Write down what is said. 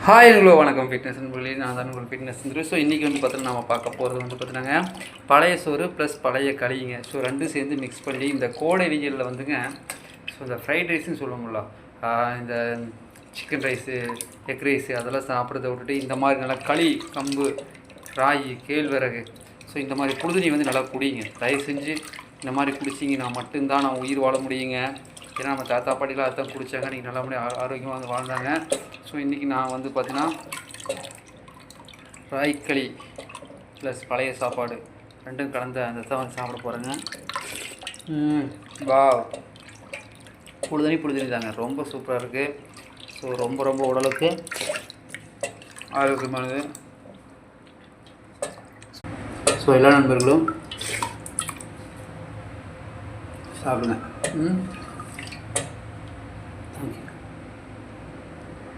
Hi hello வணக்கம் fitness நண்பர்களே, நான் தான் உங்கள் ஃபிட்னஸ் நண்பர். ஸோ இன்றைக்கி வந்து பார்த்தீங்கன்னா நம்ம பார்க்க போகிறது வந்து பார்த்தீங்கன்னா பழைய சோறு ப்ளஸ் பழைய களிங்க. ஸோ ரெண்டும் சேர்ந்து மிக்ஸ் பண்ணி இந்த கோடை வெயிலில் வந்துங்க. ஸோ இந்த ஃப்ரைட் ரைஸ்ன்னு சொல்லுவோம்ல, இந்த சிக்கன் ரைஸு எக் ரைஸு அதெல்லாம் சாப்பிட்றத விட்டுட்டு இந்த மாதிரி நல்லா களி, கம்பு, ராகி, கேழ்வரகு, ஸோ இந்த மாதிரி புழுதுணி வந்து நல்லா குடிங்க. தயவு செஞ்சு இந்த மாதிரி குடிச்சிங்கன்னா மட்டும்தான் நான் உயிர் வாழ முடியுங்க. ஏன்னா நம்ம தாத்தா பாட்டிலாம் அதான் குடித்தாங்க, நீங்கள் நல்லபடியாக ஆரோக்கியமாக வந்து வாழ்ந்தாங்க. ஸோ இன்றைக்கி நான் வந்து பார்த்தீங்கன்னா ராய்க்களி ப்ளஸ் பழைய சாப்பாடு ரெண்டும் கலந்த அந்த தான் வந்து சாப்பிட போகிறேங்க. வா புழுதனி தாங்க, ரொம்ப சூப்பராக இருக்குது. ஸோ ரொம்ப உடலுக்கு ஆரோக்கியமானது. ஸோ எல்லா நண்பர்களும் சாப்பிடுங்க.